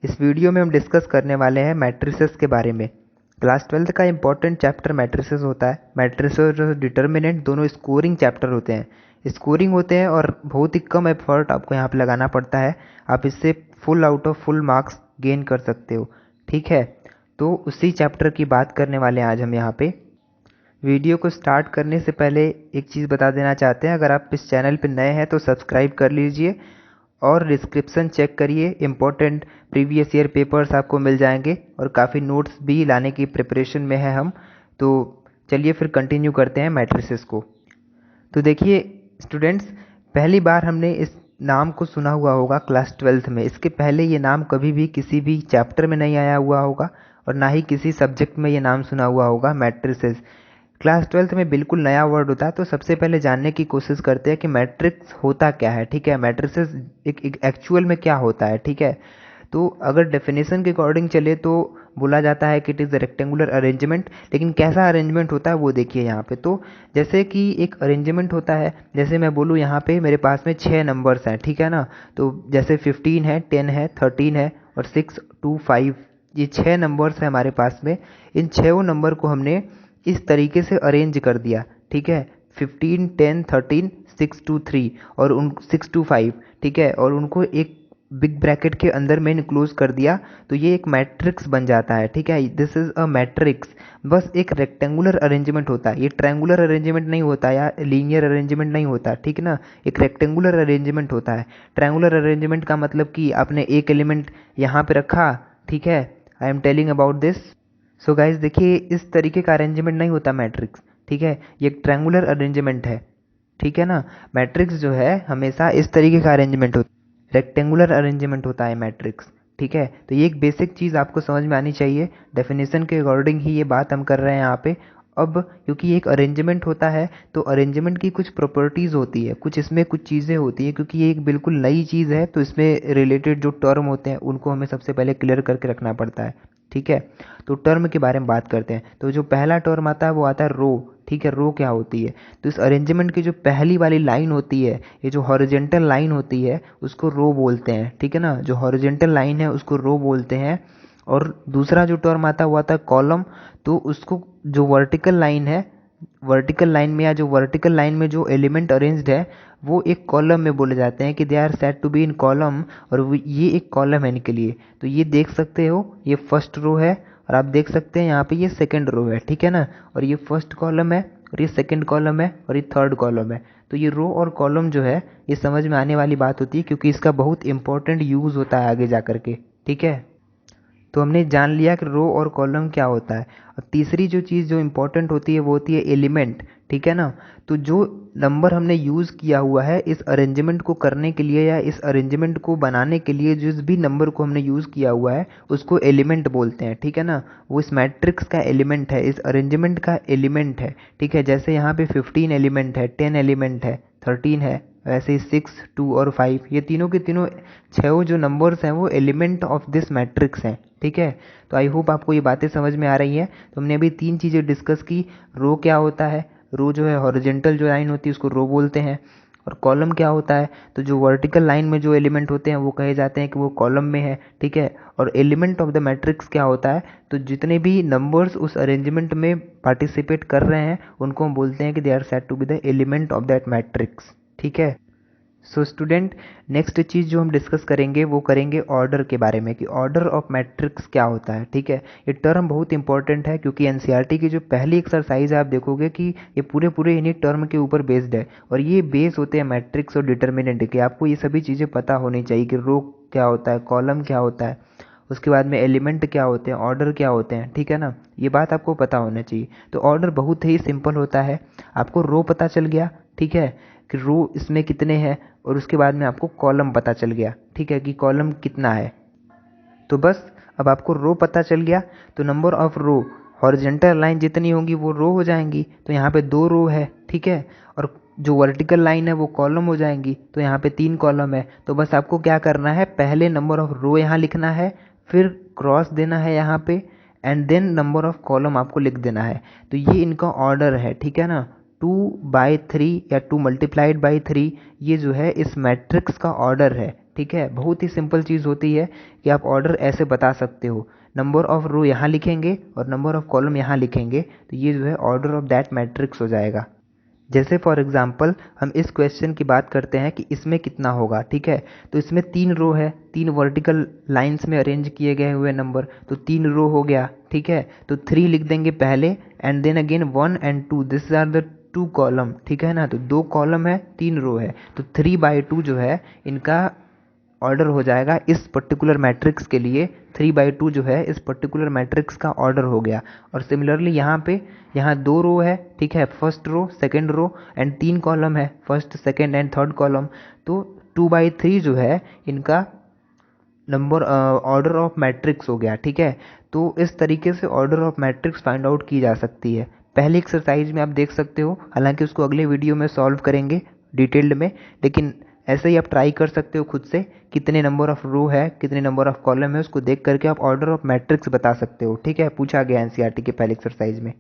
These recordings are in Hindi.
इस वीडियो में हम डिस्कस करने वाले हैं मैट्रिसेस के बारे में। क्लास 12th का इंपॉर्टेंट चैप्टर मैट्रिसेस होता है। मैट्रिसेस और डिटर्मिनेंट दोनों स्कोरिंग चैप्टर होते हैं, स्कोरिंग होते हैं और बहुत ही कम एफर्ट आपको यहाँ पे लगाना पड़ता है। आप इससे full out of full marks gain कर सकते हो। ठीक है, तो उसी चैप्टर की बात करने वाले हैं आज हम यहाँ पे। वीडियो को स्टार्ट करने से पहले एक चीज़ बता देना चाहते हैं, अगर आप इस चैनल पर नए हैं तो सब्सक्राइब कर लीजिए और डिस्क्रिप्शन चेक करिए। इम्पोर्टेंट प्रीवियस ईयर पेपर्स आपको मिल जाएंगे और काफ़ी नोट्स भी लाने की प्रिपरेशन में है हम। तो चलिए फिर कंटिन्यू करते हैं मैट्रिसेस को। तो देखिए स्टूडेंट्स, पहली बार हमने इस नाम को सुना हुआ होगा क्लास 12th में। इसके पहले ये नाम कभी भी किसी भी चैप्टर में नहीं आया हुआ होगा और ना ही किसी सब्जेक्ट में ये नाम सुना हुआ होगा मैट्रिसेस। क्लास 12th में बिल्कुल नया वर्ड होता है। तो सबसे पहले जानने की कोशिश करते हैं कि मैट्रिक्स होता क्या है। ठीक है, मैट्रिसेस एक एक्चुअल में क्या होता है। ठीक है, तो अगर डेफिनेशन के अकॉर्डिंग चले तो बोला जाता है कि it is a rectangular arrangement. लेकिन कैसा अरेंजमेंट होता है वो देखिए यहाँ पे। तो जैसे कि एक अरेंजमेंट होता है, जैसे मैं बोलूँ यहाँ पे मेरे पास में 6 नंबर्स हैं। ठीक है ना, तो जैसे 15 है, 10 है, 13 है और 6, 2, 5, ये 6 नंबर्स हैं हमारे पास में। इन 6 नंबर को हमने इस तरीके से अरेंज कर दिया। ठीक है, 15, 10, 13, 6, 2, 3 और उन 6, 2, 5। ठीक है, और उनको एक बिग ब्रैकेट के अंदर में इनक्लोज कर दिया तो ये एक मैट्रिक्स बन जाता है। ठीक है, दिस इज अ मैट्रिक्स। बस एक रेक्टेंगुलर अरेंजमेंट होता है, ये ट्रायंगुलर अरेंजमेंट नहीं होता या लीनियर अरेंजमेंट नहीं होता। ठीक ना, एक रेक्टेंगुलर अरेंजमेंट होता है। ट्रायंगुलर अरेंजमेंट का मतलब कि आपने एक एलिमेंट यहाँ पे रखा। ठीक है, I am telling about this. So guys देखिए, इस तरीके का अरेंजमेंट नहीं होता मैट्रिक्स। ठीक है, ये एक ट्रायंगुलर अरेंजमेंट है। ठीक है ना, मैट्रिक्स जो है हमेशा इस तरीके का अरेंजमेंट होता है, रेक्टेंगुलर अरेंजमेंट होता है मैट्रिक्स। ठीक है, तो ये एक बेसिक चीज़ आपको समझ में आनी चाहिए। डेफिनेशन के अकॉर्डिंग ही ये बात हम कर रहे हैं यहाँ पे। अब क्योंकि एक अरेंजमेंट होता है तो अरेंजमेंट की कुछ प्रॉपर्टीज़ होती है, कुछ इसमें कुछ चीज़ें होती है। क्योंकि ये एक बिल्कुल नई चीज़ है तो इसमें रिलेटेड जो टर्म होते हैं उनको हमें सबसे पहले क्लियर करके रखना पड़ता है। ठीक है, तो टर्म के बारे में बात करते हैं। तो जो पहला टर्म आता है वो आता है रो। ठीक है, रो क्या होती है? तो इस अरेंजमेंट की जो पहली वाली लाइन होती है, ये जो हॉरिजेंटल लाइन होती है उसको रो बोलते हैं। ठीक है ना, जो हॉरिजेंटल लाइन है उसको रो बोलते हैं। और दूसरा जो टर्म आता है वो आता है कॉलम। तो उसको जो वर्टिकल लाइन है, वर्टिकल लाइन में या जो वर्टिकल लाइन में जो एलिमेंट अरेंज्ड है वो एक कॉलम में बोले जाते हैं कि they are said to be in column. और ये एक कॉलम है इनके लिए। तो ये देख सकते हो, ये फर्स्ट रो है और आप देख सकते हैं यहाँ पे ये सेकंड रो है। ठीक है ना, और ये फर्स्ट कॉलम है और ये सेकंड कॉलम है और ये थर्ड कॉलम है। तो ये रो और कॉलम जो है ये समझ में आने वाली बात होती है क्योंकि इसका बहुत इंपॉर्टेंट यूज़ होता है आगे जा करके। ठीक है, तो हमने जान लिया कि रो और कॉलम क्या होता है। अब तीसरी जो चीज़ जो इम्पोर्टेंट होती है वो होती है एलिमेंट। ठीक है ना, तो जो नंबर हमने यूज़ किया हुआ है इस अरेंजमेंट को करने के लिए या इस अरेंजमेंट को बनाने के लिए, जिस भी नंबर को हमने यूज़ किया हुआ है उसको एलिमेंट बोलते हैं। ठीक है ना, वो इस मैट्रिक्स का एलिमेंट है, इस अरेंजमेंट का एलिमेंट है। ठीक है, जैसे यहाँ पे 15 एलिमेंट है, 10 एलिमेंट है, 13 है, वैसे ही 6, 2 और 5, ये तीनों के तीनों 6 जो नंबर्स हैं वो एलिमेंट ऑफ दिस मैट्रिक्स हैं। ठीक है, तो आई होप आपको ये बातें समझ में आ रही हैं। तो हमने अभी 3 चीज़ें डिस्कस की। रो क्या होता है? रो जो है हॉरिजेंटल जो लाइन होती है उसको रो बोलते हैं। और कॉलम क्या होता है? तो जो वर्टिकल लाइन में जो एलिमेंट होते हैं वो कहे जाते हैं कि वो कॉलम में है। ठीक है, और एलिमेंट ऑफ द मैट्रिक्स क्या होता है? तो जितने भी नंबर्स उस अरेंजमेंट में पार्टिसिपेट कर रहे हैं उनको हम बोलते हैं कि they are said to be the element of that matrix. ठीक है, सो स्टूडेंट, नेक्स्ट चीज़ जो हम डिस्कस करेंगे वो करेंगे ऑर्डर के बारे में कि ऑर्डर ऑफ मैट्रिक्स क्या होता है। ठीक है, ये टर्म बहुत इंपॉर्टेंट है क्योंकि एनसीईआरटी की जो पहली एक्सरसाइज है आप देखोगे कि ये पूरे पूरे इन्हीं टर्म के ऊपर बेस्ड है और ये बेस होते हैं मैट्रिक्स और डिटर्मिनेंट के। आपको ये सभी चीज़ें पता होनी चाहिए कि रो क्या होता है, कॉलम क्या होता है, उसके बाद में एलिमेंट क्या होते हैं, ऑर्डर क्या होते हैं। ठीक है ना, ये बात आपको पता होना चाहिए। तो ऑर्डर बहुत ही सिंपल होता है। आपको रो पता चल गया, ठीक है, कि रो इसमें कितने हैं, और उसके बाद में आपको कॉलम पता चल गया। ठीक है, कि कॉलम कितना है। तो बस अब आपको रो पता चल गया तो number of row, horizontal line जितनी होंगी वो रो हो जाएंगी। तो यहाँ पे 2 रो है। ठीक है, और जो वर्टिकल लाइन है वो कॉलम हो जाएंगी। तो यहाँ पे 3 कॉलम है। तो बस आपको क्या करना है, पहले नंबर ऑफ रो यहाँ लिखना है, फिर क्रॉस देना है यहाँ पे, and then number of column आपको लिख देना है। तो ये इनका ऑर्डर है। ठीक है ना, 2/3 या 2 × 3 ये जो है इस मैट्रिक्स का ऑर्डर है। ठीक है, बहुत ही सिंपल चीज़ होती है कि आप ऑर्डर ऐसे बता सकते हो, नंबर ऑफ रो यहाँ लिखेंगे और नंबर ऑफ कॉलम यहाँ लिखेंगे, तो ये जो है ऑर्डर ऑफ दैट मैट्रिक्स हो जाएगा। जैसे फॉर एग्जांपल हम इस क्वेश्चन की बात करते हैं कि इसमें कितना होगा, ठीक है, तो इसमें 3 रो है, 3 वर्टिकल लाइंस में अरेंज किए गए हुए नंबर, तो 3 रो हो गया, ठीक है, तो 3 लिख देंगे पहले and then again 1 and 2, this are the 2 column, ठीक है ना, तो 2 कॉलम है 3 रो है, तो 3/2 जो है इनका ऑर्डर हो जाएगा इस पर्टिकुलर मैट्रिक्स के लिए। 3/2 जो है इस पर्टिकुलर मैट्रिक्स का ऑर्डर हो गया। और सिमिलरली यहाँ पे यहाँ 2 रो है, ठीक है, first row second row and 3 column है, first second and third column, तो 2/3 जो है इनका नंबर ऑर्डर ऑफ मैट्रिक्स हो गया, ठीक है। तो इस तरीके से order of matrix find out की जा सकती है। पहली एक्सरसाइज में आप देख सकते हो, हालांकि उसको अगले वीडियो में सॉल्व करेंगे डिटेल्ड में, लेकिन ऐसे ही आप ट्राई कर सकते हो खुद से, कितने नंबर ऑफ रो है कितने नंबर ऑफ कॉलम है उसको देख करके आप ऑर्डर ऑफ मैट्रिक्स बता सकते हो, ठीक है, पूछा गया एनसीईआरटी के पहले एक्सरसाइज में।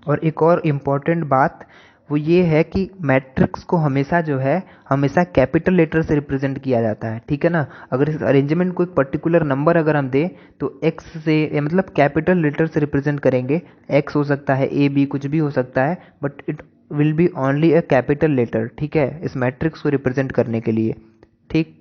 और एक और इम्पॉर्टेंट बात वो ये है कि मैट्रिक्स को हमेशा जो है हमेशा कैपिटल लेटर से रिप्रेजेंट किया जाता है, ठीक है ना। अगर इस अरेंजमेंट को एक पर्टिकुलर नंबर अगर हम दें तो एक्स से मतलब कैपिटल लेटर से रिप्रेजेंट करेंगे, एक्स हो सकता है, ए बी कुछ भी हो सकता है, but it will be only a capital letter, ठीक है, इस मैट्रिक्स को रिप्रेजेंट करने के लिए, ठीक।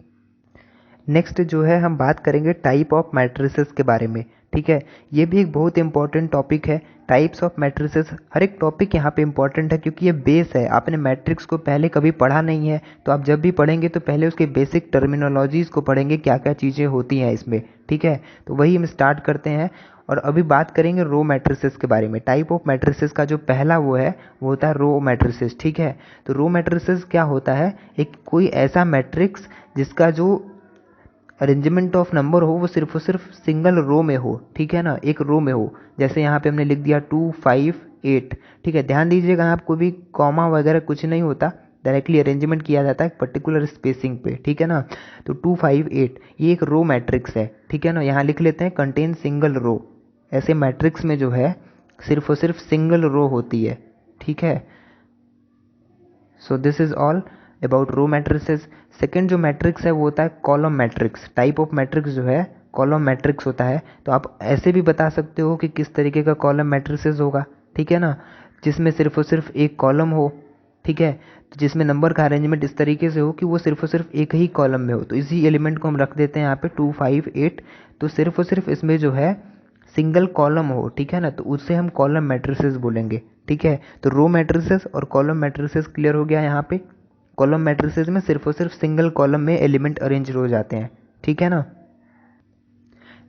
नेक्स्ट जो है हम बात करेंगे टाइप ऑफ मैट्रिसेस के बारे में, ठीक है, ये भी एक बहुत इंपॉर्टेंट टॉपिक है। टाइप्स ऑफ मैट्रिसेस, हर एक टॉपिक यहाँ पे इंपॉर्टेंट है क्योंकि ये बेस है। आपने मैट्रिक्स को पहले कभी पढ़ा नहीं है, तो आप जब भी पढ़ेंगे तो पहले उसके बेसिक टर्मिनोलॉजीज़ को पढ़ेंगे, क्या क्या चीज़ें होती हैं इसमें, ठीक है। तो वही हम स्टार्ट करते हैं और अभी बात करेंगे रो मैट्रिसेस के बारे में। टाइप ऑफ मैट्रिसेस का जो पहला वो होता है रो मैट्रिसेस, ठीक है। तो रो मैट्रिसेस क्या होता है, एक कोई ऐसा मैट्रिक्स जिसका जो अरेंजमेंट ऑफ नंबर हो वो सिर्फ सिंगल रो में हो, ठीक है ना, एक रो में हो। जैसे यहाँ पे हमने लिख दिया 2 5 8, ठीक है, ध्यान दीजिएगा यहाँ कोई भी कॉमा वगैरह कुछ नहीं होता, डायरेक्टली अरेंजमेंट किया जाता है पर्टिकुलर स्पेसिंग पे, ठीक है ना। तो 2 5 8 ये एक रो मैट्रिक्स है, ठीक है ना। यहाँ लिख लेते हैं कंटेन सिंगल रो, ऐसे मैट्रिक्स में जो है सिर्फ और सिर्फ सिंगल रो होती है, ठीक है। So this is all about row matrices. Second जो मैट्रिक्स है वो होता है column matrix. Type of matrix जो है कॉलम मैट्रिक्स होता है। तो आप ऐसे भी बता सकते हो कि किस तरीके का कॉलम मैट्रिसेस होगा, ठीक है ना, जिसमें सिर्फ और सिर्फ एक कॉलम हो, ठीक है, तो जिसमें नंबर का अरेंजमेंट इस तरीके से हो कि वो सिर्फ और सिर्फ एक ही कॉलम में हो। तो इसी एलिमेंट को हम रख देते हैं यहाँ पे 2 5 8, तो सिर्फ और सिर्फ इसमें जो है सिंगल कॉलम हो, ठीक है ना, तो उससे हम कॉलम मैट्रिसेस बोलेंगे, ठीक है। तो रो मैट्रिसेस और कॉलम मैट्रिसेस क्लियर हो गया यहाँ पे। कॉलम मैट्रिसेस में सिर्फ और सिर्फ सिंगल कॉलम में एलिमेंट अरेंज हो जाते हैं, ठीक है ना।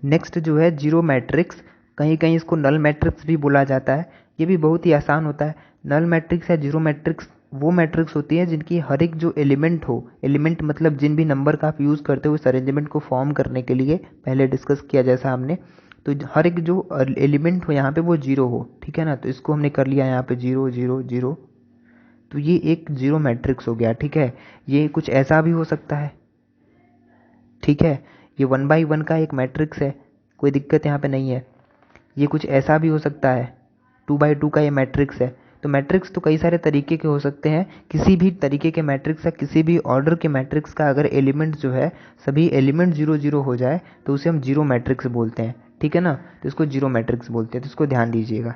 नेक्स्ट जो है जीरो मैट्रिक्स, कहीं कहीं इसको नल मैट्रिक्स भी बोला जाता है। ये भी बहुत ही आसान होता है। नल मैट्रिक्स या जीरो मैट्रिक्स वो मैट्रिक्स होती है जिनकी हर एक जो एलिमेंट हो, एलिमेंट मतलब जिन भी नंबर का आप यूज़ करते हो इस अरेंजमेंट को फॉर्म करने के लिए, पहले डिस्कस किया जैसा हमने, तो हर एक जो एलिमेंट हो यहाँ पे वो जीरो हो, ठीक है ना। तो इसको हमने कर लिया यहाँ पे 0 0 0, तो ये एक जीरो मैट्रिक्स हो गया, ठीक है। ये कुछ ऐसा भी हो सकता है, ठीक है, ये 1/1 का एक मैट्रिक्स है, कोई दिक्कत यहाँ पे नहीं है। ये कुछ ऐसा भी हो सकता है, 2/2 का ये मैट्रिक्स है। तो मैट्रिक्स तो कई सारे तरीके के हो सकते हैं। किसी भी तरीके के मैट्रिक्स या किसी भी ऑर्डर के मैट्रिक्स का अगर एलिमेंट जो है सभी एलिमेंट 0 0 हो जाए तो उसे हम जीरो मैट्रिक्स बोलते हैं, ठीक है ना। तो इसको जीरो मैट्रिक्स बोलते हैं, तो इसको ध्यान दीजिएगा।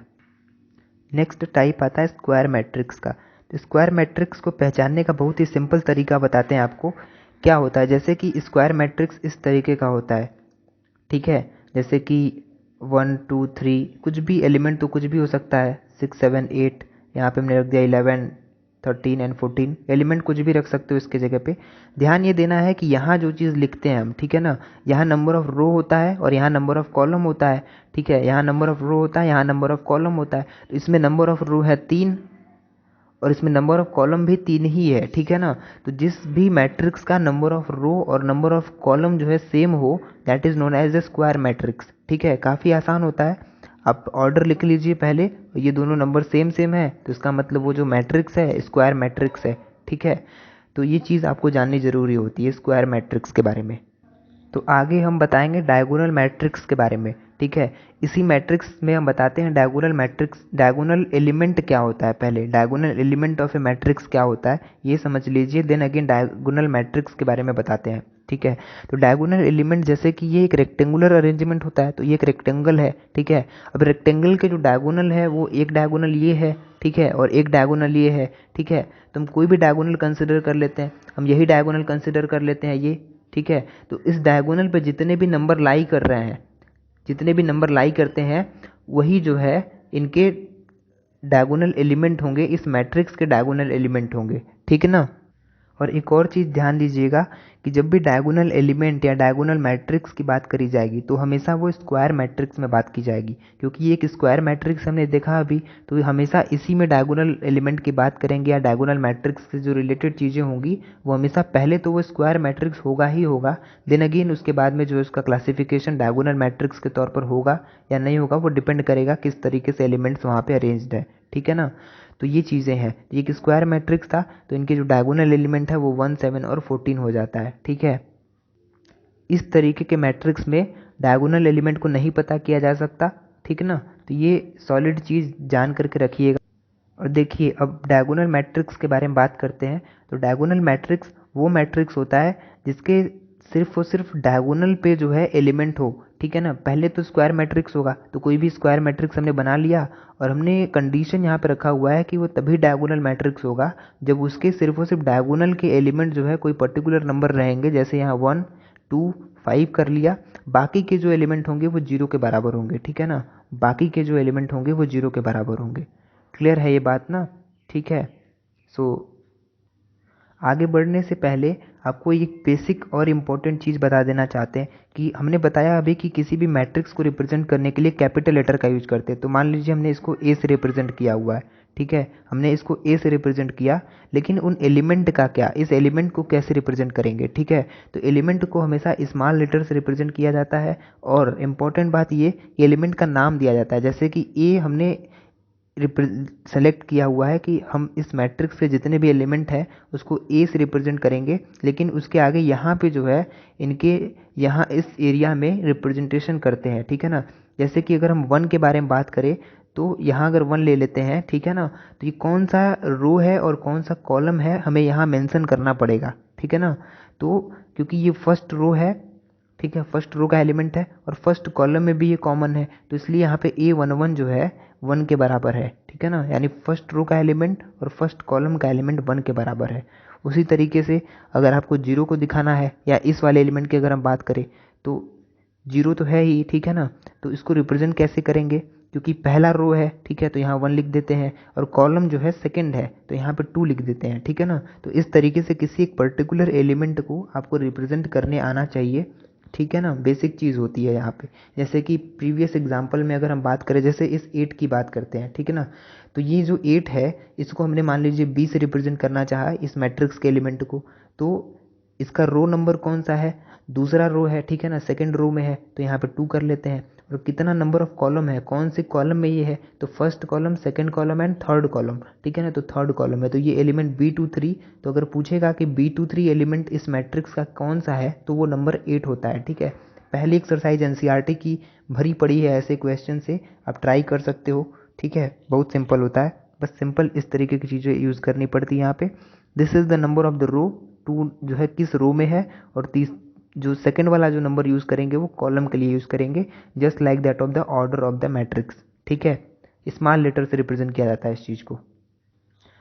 नेक्स्ट टाइप आता है स्क्वायर मैट्रिक्स का। तो स्क्वायर मैट्रिक्स को पहचानने का बहुत ही सिंपल तरीका बताते हैं आपको। क्या होता है, जैसे कि स्क्वायर मैट्रिक्स इस तरीके का होता है, ठीक है, जैसे कि 1 2 3 कुछ भी एलिमेंट तो कुछ भी हो सकता है, 6 7 8, यहाँ पे हमने रख दिया 11 13 एंड 14, एलिमेंट कुछ भी रख सकते हो इसके जगह पे। ध्यान ये देना है कि यहाँ जो चीज़ लिखते हैं हम, ठीक है ना, यहाँ नंबर ऑफ रो होता है और यहाँ नंबर ऑफ कॉलम होता है, ठीक है, यहाँ नंबर ऑफ रो होता है, यहाँ नंबर ऑफ कॉलम होता है। तो इसमें नंबर ऑफ रो है 3 और इसमें नंबर ऑफ कॉलम भी 3 ही है, ठीक है ना। तो जिस भी मैट्रिक्स का नंबर ऑफ रो और नंबर ऑफ कॉलम जो है सेम हो, that is known as a square matrix, ठीक है। काफ़ी आसान होता है। आप ऑर्डर लिख लीजिए पहले, ये दोनों नंबर सेम सेम है तो इसका मतलब वो जो मैट्रिक्स है स्क्वायर मैट्रिक्स है, ठीक है। तो ये चीज़ आपको जाननी ज़रूरी होती है स्क्वायर मैट्रिक्स के बारे में। तो आगे हम बताएंगे डायगोनल मैट्रिक्स के बारे में, ठीक है। इसी मैट्रिक्स में हम बताते हैं डायगोनल मैट्रिक्स, डायगोनल एलिमेंट क्या होता है। पहले diagonal element of A matrix क्या होता है ये समझ लीजिए, देन अगेन डायगोनल मैट्रिक्स के बारे में बताते हैं, ठीक है। तो डायगोनल एलिमेंट जैसे कि ये एक रेक्टेंगुलर अरेंजमेंट होता है, तो ये एक रेक्टेंगल है, ठीक है। अब रेक्टेंगल के जो डायगोनल है वो एक डायगोनल ये है, ठीक है, और एक डायगोनल ये है, ठीक है। तो हम कोई भी डायगोनल कंसिडर कर लेते हैं, हम यही डायगोनल कंसिडर कर लेते हैं ये, ठीक है। तो इस डायगोनल पे जितने भी नंबर लाई कर रहे हैं, जितने भी नंबर लाई करते हैं, वही जो है इनके डायगोनल एलिमेंट होंगे, इस मैट्रिक्स के डायगोनल एलिमेंट होंगे, ठीक है ना। और एक और चीज़ ध्यान दीजिएगा कि जब भी डायगोनल एलिमेंट या डायगोनल मैट्रिक्स की बात करी जाएगी तो हमेशा वो स्क्वायर मैट्रिक्स में बात की जाएगी, क्योंकि ये एक स्क्वायर मैट्रिक्स हमने देखा अभी, तो हमेशा इसी में डायगोनल एलिमेंट की बात करेंगे या डायगोनल मैट्रिक्स से जो रिलेटेड चीज़ें होंगी वो हमेशा पहले तो वो स्क्वायर मैट्रिक्स होगा ही होगा, देन अगेन उसके बाद में जो उसका क्लासिफिकेशन डायगोनल मैट्रिक्स के तौर पर होगा या नहीं होगा वो डिपेंड करेगा किस तरीके से एलिमेंट्स वहाँ पर अरेंज्ड है, ठीक है ना। तो ये चीज़ें हैं, ये एक स्क्वायर मैट्रिक्स था, तो इनके जो डायगोनल एलिमेंट है वो 1, 7 और 14 हो जाता है, ठीक है। इस तरीके के मैट्रिक्स में डायगोनल एलिमेंट को नहीं पता किया जा सकता, ठीक है ना। तो ये सॉलिड चीज़ जान करके रखिएगा। और देखिए अब डायगोनल मैट्रिक्स के बारे में बात करते हैं। तो डायगोनल मैट्रिक्स वो मैट्रिक्स होता है जिसके सिर्फ और सिर्फ डायगोनल पे जो है एलिमेंट हो, ठीक है ना। पहले तो स्क्वायर मैट्रिक्स होगा, तो कोई भी स्क्वायर मैट्रिक्स हमने बना लिया और हमने कंडीशन यहाँ पे रखा हुआ है कि वो तभी डायगोनल मैट्रिक्स होगा जब उसके सिर्फ और सिर्फ डायगोनल के एलिमेंट जो है कोई पर्टिकुलर नंबर रहेंगे, जैसे यहाँ 1, 2, 5 कर लिया, बाकी के जो एलिमेंट होंगे वो 0 के बराबर होंगे, ठीक है ना। बाकी के जो एलिमेंट होंगे वो 0 के बराबर होंगे। क्लियर है ये बात ना, ठीक है। सो आगे बढ़ने से पहले आपको एक बेसिक और इम्पोर्टेंट चीज़ बता देना चाहते हैं कि हमने बताया अभी कि किसी भी मैट्रिक्स को रिप्रेजेंट करने के लिए कैपिटल लेटर का यूज करते हैं। तो मान लीजिए हमने इसको ए से रिप्रेजेंट किया हुआ है, ठीक है, हमने इसको ए से रिप्रेजेंट किया, लेकिन उन एलिमेंट का क्या, इस एलिमेंट को कैसे रिप्रेजेंट करेंगे, ठीक है। तो एलिमेंट को हमेशा स्मॉल लेटर से रिप्रेजेंट किया जाता है, और इम्पॉर्टेंट बात ये एलिमेंट का नाम दिया जाता है। जैसे कि ए हमने सेलेक्ट किया हुआ है कि हम इस मैट्रिक्स के जितने भी एलिमेंट हैं उसको ए से रिप्रेजेंट करेंगे, लेकिन उसके आगे यहाँ पे जो है इनके यहाँ इस एरिया में रिप्रेजेंटेशन करते हैं, ठीक है ना। जैसे कि अगर हम 1 के बारे में बात करें तो यहाँ अगर 1 ले लेते हैं, ठीक है ना, तो ये कौन सा रो है और कौन सा कॉलम है हमें यहाँ मेंशन करना पड़ेगा, ठीक है ना। तो क्योंकि ये फर्स्ट रो है, ठीक है, फर्स्ट रो का एलिमेंट है और फर्स्ट कॉलम में भी ये कॉमन है, तो इसलिए यहाँ पे A11 जो है 1 के बराबर है, ठीक है ना। यानी फर्स्ट रो का एलिमेंट और फर्स्ट कॉलम का एलिमेंट 1 के बराबर है। उसी तरीके से अगर आपको 0 को दिखाना है या इस वाले एलिमेंट की अगर हम बात करें तो 0 तो है ही, ठीक है ना। तो इसको रिप्रेजेंट कैसे करेंगे, क्योंकि पहला रो है, ठीक है, तो यहाँ 1 लिख देते हैं, और कॉलम जो है सेकंड है तो यहाँ पे 2 लिख देते हैं, ठीक है ना। तो इस तरीके से किसी एक पर्टिकुलर एलिमेंट को आपको रिप्रेजेंट करने आना चाहिए, ठीक है ना। बेसिक चीज़ होती है यहाँ पे। जैसे कि प्रीवियस एग्जांपल में अगर हम बात करें, जैसे इस 8 की बात करते हैं, ठीक है ना। तो ये जो 8 है इसको हमने मान लीजिए B से रिप्रेजेंट करना चाहा इस मैट्रिक्स के एलिमेंट को, तो इसका रो नंबर कौन सा है, दूसरा रो है, ठीक है ना, सेकंड रो में है, तो यहाँ पे 2 कर लेते हैं। और कितना नंबर ऑफ कॉलम है, कौन से कॉलम में ये है, तो first column, second column and third column, ठीक है ना। तो थर्ड कॉलम है, तो ये एलिमेंट B23, तो अगर पूछेगा कि B23 एलिमेंट इस मैट्रिक्स का कौन सा है तो वो नंबर 8 होता है, ठीक है। पहली एक्सरसाइज NCERT की भरी पड़ी है ऐसे क्वेश्चन से, आप ट्राई कर सकते हो, ठीक है, बहुत सिंपल होता है, बस सिंपल इस तरीके की चीज़ें यूज़ करनी पड़ती है यहाँ पे। This is the number of the row, 2 जो है किस रो में है, और जो सेकंड वाला जो नंबर यूज़ करेंगे वो कॉलम के लिए यूज़ करेंगे, just like that of the order of the matrix, ठीक है। स्मॉल लेटर से रिप्रेजेंट किया जाता है इस चीज़ को।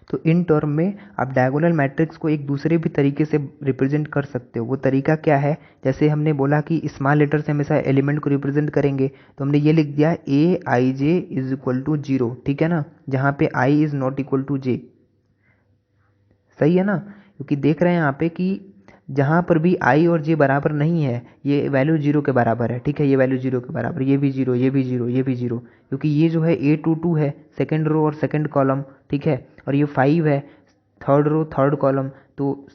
तो इन टर्म में आप डायगोनल मैट्रिक्स को एक दूसरे भी तरीके से रिप्रेजेंट कर सकते हो। वो तरीका क्या है, जैसे हमने बोला कि स्मॉल लेटर से हमेशा एलिमेंट को रिप्रेजेंट करेंगे, तो हमने ये लिख दिया Aij इज इक्वल टू 0, ठीक है ना, जहाँ पे I is not equal to J, सही है ना। क्योंकि देख रहे हैं यहाँ पे कि जहाँ पर भी I और J बराबर नहीं है ये वैल्यू 0 के बराबर है, ठीक है, ये वैल्यू 0 के बराबर, ये भी 0, ये भी 0, ये भी 0, क्योंकि ये जो है A22 है सेकंड रो और सेकंड कॉलम, ठीक है, और ये 5 है थर्ड रो थर्ड कॉलम। तो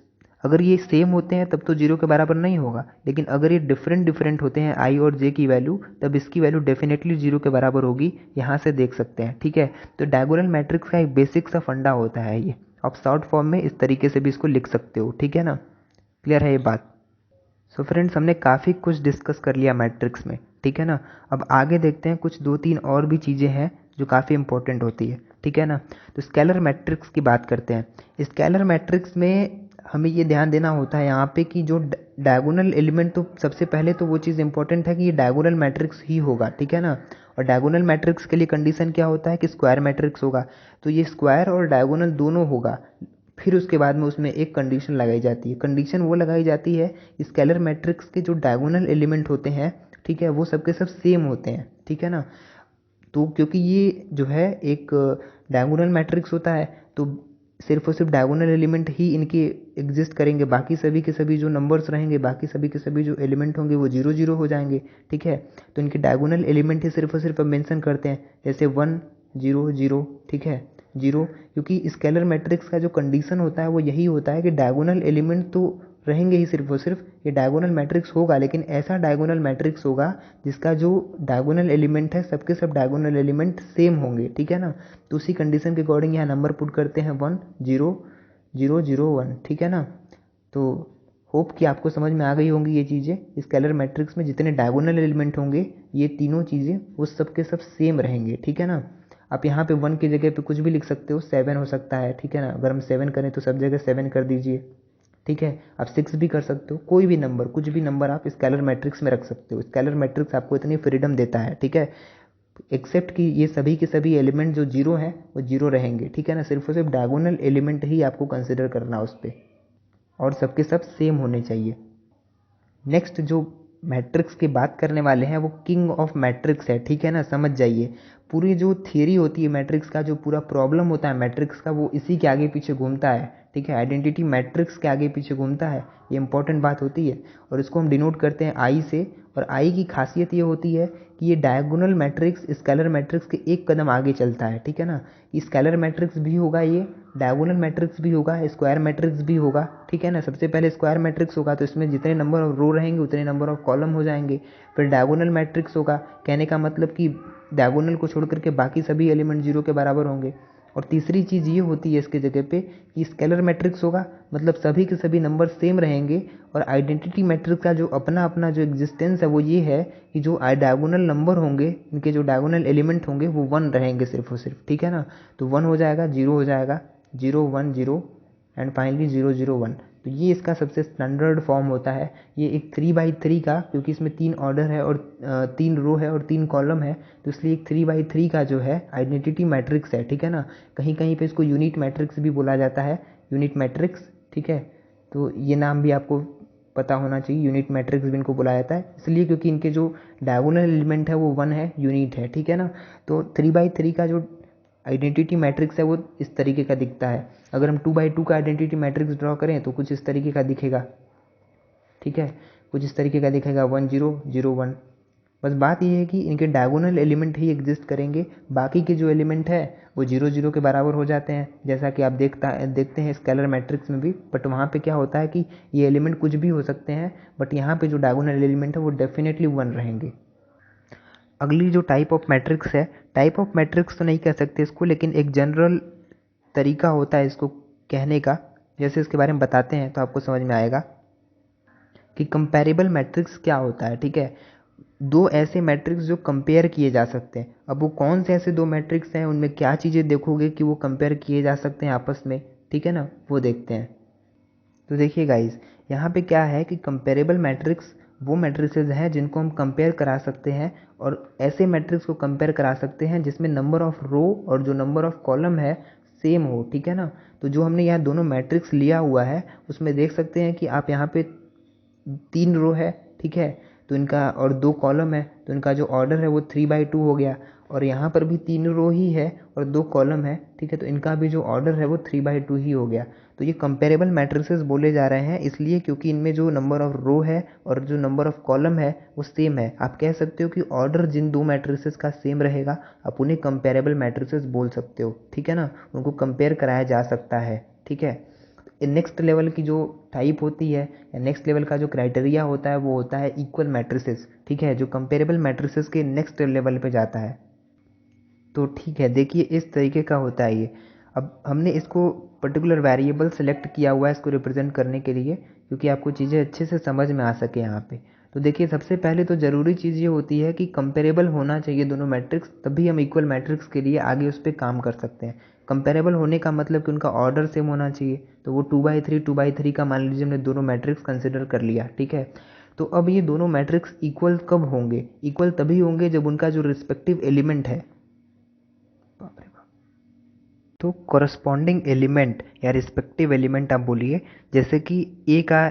अगर ये सेम होते हैं तब तो 0 के बराबर नहीं होगा, लेकिन अगर ये डिफरेंट होते हैं I और J की वैल्यू, तब इसकी वैल्यू डेफिनेटली 0 के बराबर होगी, यहाँ से देख सकते हैं, ठीक है। तो डायगोनल मैट्रिक्स का एक बेसिक सा फंडा होता है ये, आप शॉर्ट फॉर्म में इस तरीके से भी इसको लिख सकते हो, ठीक है ना। क्लियर है ये बात। सो फ्रेंड्स हमने काफ़ी कुछ डिस्कस कर लिया मैट्रिक्स में, ठीक है ना। अब आगे देखते हैं कुछ 2-3 और भी चीज़ें हैं जो काफ़ी इंपॉर्टेंट होती है, ठीक है ना। तो स्केलर मैट्रिक्स की बात करते हैं। स्केलर मैट्रिक्स में हमें ये ध्यान देना होता है यहाँ पे कि जो डायगोनल एलिमेंट, तो सबसे पहले तो वो चीज़ इंपॉर्टेंट है कि ये डायगोनल मैट्रिक्स ही होगा, ठीक है ना। और डायगोनल मैट्रिक्स के लिए कंडीशन क्या होता है कि स्क्वायर मैट्रिक्स होगा, तो ये स्क्वायर और डायगोनल दोनों होगा। फिर उसके बाद में उसमें एक कंडीशन लगाई जाती है, कंडीशन वो लगाई जाती है स्केलर मैट्रिक्स के जो डायगोनल एलिमेंट होते हैं, ठीक है, वो सबके सब सेम होते हैं, ठीक है ना। तो क्योंकि ये जो है एक डायगोनल मैट्रिक्स होता है, तो सिर्फ और सिर्फ डायगोनल एलिमेंट ही इनके एग्जिस्ट करेंगे, बाकी सभी के सभी जो नंबर्स रहेंगे, बाकी सभी के सभी जो एलिमेंट होंगे वो 0 0 हो जाएंगे, ठीक है। तो इनके डायगोनल एलिमेंट ही सिर्फ और सिर्फ मेंशन करते हैं, जैसे 1 0 0, ठीक है, 0। क्योंकि स्केलर मैट्रिक्स का जो कंडीशन होता है वो यही होता है कि डायगोनल एलिमेंट तो रहेंगे ही सिर्फ और सिर्फ, ये डायगोनल मैट्रिक्स होगा, लेकिन ऐसा डायगोनल मैट्रिक्स होगा जिसका जो डायगोनल एलिमेंट है, सबके सब डायगोनल एलिमेंट सेम होंगे, ठीक है ना। तो उसी कंडीशन के अकॉर्डिंग यहाँ नंबर पुट करते हैं 1 0 0 0 1, ठीक है ना। तो होप कि आपको समझ में आ गई होंगी ये चीज़ें। स्केलर मैट्रिक्स में जितने डायगोनल एलिमेंट होंगे, ये तीनों चीज़ें वो सब के सब सेम रहेंगे, ठीक है ना। आप यहाँ पे 1 की जगह पे कुछ भी लिख सकते हो, 7 हो सकता है, ठीक है ना। अगर हम 7 करें तो सब जगह 7 कर दीजिए, ठीक है। आप 6 भी कर सकते हो, कोई भी नंबर, कुछ भी नंबर आप स्केलर मैट्रिक्स में रख सकते हो। स्केलर मैट्रिक्स आपको इतनी फ्रीडम देता है, ठीक है, एक्सेप्ट कि ये सभी के सभी एलिमेंट जो 0 हैं वो 0 रहेंगे, ठीक है ना। सिर्फ और सिर्फ डायगोनल एलिमेंट ही आपको कंसिडर करना उस पर, और सबके सब सेम होने चाहिए। नेक्स्ट जो मैट्रिक्स की बात करने वाले हैं वो किंग ऑफ मैट्रिक्स है, ठीक है ना, समझ जाइए। पूरी जो थियरी होती है मैट्रिक्स का, जो पूरा प्रॉब्लम होता है मैट्रिक्स का, वो इसी के आगे पीछे घूमता है, ठीक है। आइडेंटिटी मैट्रिक्स के आगे पीछे घूमता है, ये इंपॉर्टेंट बात होती है। और इसको हम डिनोट करते हैं आई से, और आई की खासियत ये होती है कि ये डायगोनल मैट्रिक्स स्केलर मैट्रिक्स के एक कदम आगे चलता है, ठीक है ना। स्केलर मैट्रिक्स भी होगा, ये डायगोनल मैट्रिक्स भी होगा, स्क्वायर मैट्रिक्स भी होगा, ठीक है ना। सबसे पहले स्क्वायर मैट्रिक्स होगा, तो इसमें जितने नंबर ऑफ रो रहेंगे उतने नंबर ऑफ कॉलम हो जाएंगे। फिर डायगोनल मैट्रिक्स होगा, कहने का मतलब कि डायगोनल को छोड़ करके बाकी सभी एलिमेंट 0 के बराबर होंगे। और तीसरी चीज़ ये होती है इसके जगह पे कि स्केलर मैट्रिक्स होगा, मतलब सभी के सभी नंबर सेम रहेंगे। और आइडेंटिटी मैट्रिक्स का जो अपना अपना जो एग्जिस्टेंस है वो ये है कि जो डायगोनल नंबर होंगे, इनके जो डायगोनल एलिमेंट होंगे वो 1 रहेंगे सिर्फ और सिर्फ, ठीक है ना। तो 1 हो जाएगा, 0 हो जाएगा, 0 1 0 एंड फाइनली 0 0 1। तो ये इसका सबसे स्टैंडर्ड फॉर्म होता है। ये एक 3 by 3 का, क्योंकि इसमें 3 ऑर्डर है और 3 रो है और 3 कॉलम है, तो इसलिए एक 3 by 3 का जो है आइडेंटिटी मैट्रिक्स है, ठीक है ना। कहीं कहीं पे इसको यूनिट मैट्रिक्स भी बोला जाता है, यूनिट मैट्रिक्स, ठीक है। तो ये नाम भी आपको पता होना चाहिए, यूनिट मैट्रिक्स भी इनको बुलाया जाता है, इसलिए क्योंकि इनके जो डायगोनल एलिमेंट है वो 1 है, यूनिट है, ठीक है ना। तो 3 by 3 का जो आइडेंटिटी मैट्रिक्स है वो इस तरीके का दिखता है। अगर हम 2 by 2 का आइडेंटिटी मैट्रिक्स ड्रॉ करें तो कुछ इस तरीके का दिखेगा, ठीक है, कुछ इस तरीके का दिखेगा, 1 0 0 1। बस बात ये है कि इनके डायगोनल एलिमेंट ही एग्जिस्ट करेंगे, बाकी के जो एलिमेंट है वो 0 0 के बराबर हो जाते हैं, जैसा कि आप देखते हैं स्केलर मैट्रिक्स में भी। बट वहाँ पे क्या होता है कि ये एलिमेंट कुछ भी हो सकते हैं, बट यहाँ पे जो डायगोनल एलिमेंट है वो डेफिनेटली 1 रहेंगे। अगली जो टाइप ऑफ मैट्रिक्स है, टाइप ऑफ मैट्रिक्स तो नहीं कह सकते इसको, लेकिन एक जनरल तरीका होता है इसको कहने का। जैसे इसके बारे में बताते हैं तो आपको समझ में आएगा कि कंपैरेबल मैट्रिक्स क्या होता है, ठीक है। दो ऐसे मैट्रिक्स जो कंपेयर किए जा सकते हैं। अब वो कौन से ऐसे दो मैट्रिक्स हैं, उनमें क्या चीज़ें देखोगे कि वो कंपेयर किए जा सकते हैं आपस में, ठीक है ना, वो देखते हैं। तो देखिए गाइस, यहाँ पे क्या है कि कंपेरेबल मैट्रिक्स वो मैट्रिसेस हैं जिनको हम कंपेयर करा सकते हैं, और ऐसे मैट्रिक्स को कंपेयर करा सकते हैं जिसमें नंबर ऑफ रो और जो नंबर ऑफ कॉलम है सेम हो, ठीक है ना। तो जो हमने यहाँ दोनों मैट्रिक्स लिया हुआ है उसमें देख सकते हैं कि आप यहाँ पे 3 रो है, ठीक है, तो इनका और 2 कॉलम है, तो इनका जो ऑर्डर है वो 3 by 2 हो गया। और यहाँ पर भी 3 रो ही है और 2 कॉलम है, ठीक है, तो इनका भी जो ऑर्डर है वो 3 by 2 ही हो गया। तो ये कंपेरेबल मैट्रिसेस बोले जा रहे हैं, इसलिए क्योंकि इनमें जो नंबर ऑफ रो है और जो नंबर ऑफ कॉलम है वो सेम है। आप कह सकते हो कि ऑर्डर जिन दो मैट्रिसेस का सेम रहेगा, आप उन्हें कंपेरेबल मैट्रिसेस बोल सकते हो, ठीक है ना, उनको कंपेयर कराया जा सकता है, ठीक है। नेक्स्ट लेवल की जो टाइप होती है या नेक्स्ट लेवल का जो क्राइटेरिया होता है वो होता है इक्वल मैट्रिसेस, ठीक है, जो कंपेरेबल मैट्रिसेस के नेक्स्ट लेवल पे जाता है। तो ठीक है, देखिए इस तरीके का होता है ये। अब हमने इसको पर्टिकुलर वेरिएबल सेलेक्ट किया हुआ है इसको रिप्रेजेंट करने के लिए, क्योंकि आपको चीज़ें अच्छे से समझ में आ सके यहाँ पे। तो देखिए सबसे पहले तो ज़रूरी चीज़ ये होती है कि कंपेरेबल होना चाहिए दोनों मैट्रिक्स, तभी हम इक्वल मैट्रिक्स के लिए आगे उस पर काम कर सकते हैं। कंपेरेबल होने का मतलब कि उनका ऑर्डर सेम होना चाहिए, तो वो 2/3 का मान लीजिए हमने दोनों मैट्रिक्स कंसिडर कर लिया, ठीक है। तो अब ये दोनों मैट्रिक्स इक्वल कब होंगे? इक्वल तभी होंगे जब उनका जो रिस्पेक्टिव एलिमेंट है, तो कॉरस्पॉन्डिंग एलिमेंट या रिस्पेक्टिव एलिमेंट आप बोलिए, जैसे कि ए का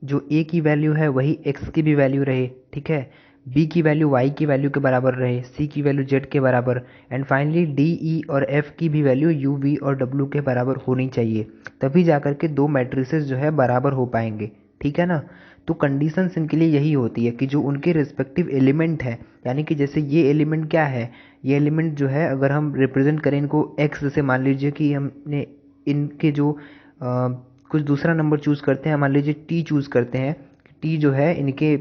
जो ए की वैल्यू है वही एक्स की भी वैल्यू रहे, ठीक है, बी की वैल्यू वाई की वैल्यू के बराबर रहे, सी की वैल्यू जेड के बराबर, एंड फाइनली डी ई और एफ की भी वैल्यू यू वी और डब्ल्यू के बराबर होनी चाहिए, तभी जाकर के दो मैट्रिसेस जो है बराबर हो पाएंगे, ठीक है ना। तो कंडीशंस इनके लिए यही होती है कि जो उनके रिस्पेक्टिव एलिमेंट है, यानी कि जैसे ये एलिमेंट क्या है, ये एलिमेंट जो है अगर हम रिप्रेजेंट करें इनको एक्स से, मान लीजिए कि हमने इनके जो कुछ दूसरा नंबर चूज़ करते हैं, मान लीजिए टी चूज़ करते हैं, टी जो है इनके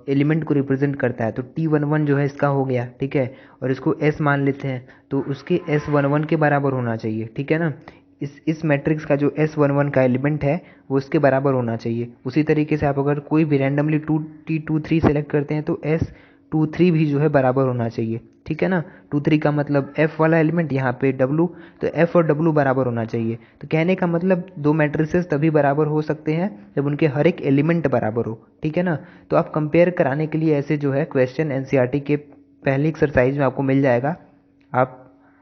एलिमेंट को रिप्रेजेंट करता है, तो T11 जो है इसका हो गया, ठीक है, और इसको S मान लेते हैं, तो उसके S11 के बराबर होना चाहिए, ठीक है ना। इस मैट्रिक्स का जो S11 का एलिमेंट है वो इसके बराबर होना चाहिए। उसी तरीके से आप अगर कोई भी रैंडमली T23 सेलेक्ट करते हैं तो S23 भी जो है बराबर होना चाहिए, ठीक है ना। 23 का मतलब F वाला एलिमेंट, यहाँ पे W, तो F और W बराबर होना चाहिए। तो कहने का मतलब दो मैट्रिसेस तभी बराबर हो सकते हैं जब उनके हर एक एलिमेंट बराबर हो, ठीक है ना। तो आप कंपेयर कराने के लिए ऐसे जो है क्वेश्चन एनसीईआरटी के पहले एक्सरसाइज में आपको मिल जाएगा।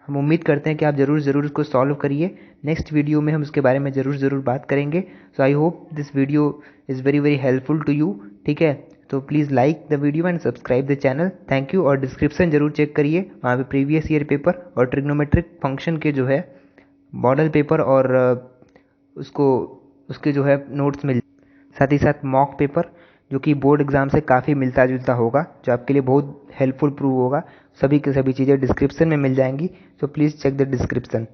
हम उम्मीद करते हैं कि आप ज़रूर इसको सॉल्व करिए। नेक्स्ट वीडियो में हम उसके बारे में ज़रूर बात करेंगे। So I hope this video is very helpful to you, ठीक है। तो please like the video and subscribe the channel. Thank you. और डिस्क्रिप्शन जरूर चेक करिए, वहाँ पे प्रीवियस ईयर पेपर और ट्रिग्नोमेट्रिक फंक्शन के जो है मॉडल पेपर और उसके जो है नोट्स मिल, साथ ही साथ मॉक पेपर जो कि बोर्ड एग्ज़ाम से काफ़ी मिलता जुलता होगा, जो आपके लिए बहुत हेल्पफुल प्रूव होगा। सभी की सभी चीज़ें डिस्क्रिप्शन में मिल जाएंगी, so please check the description.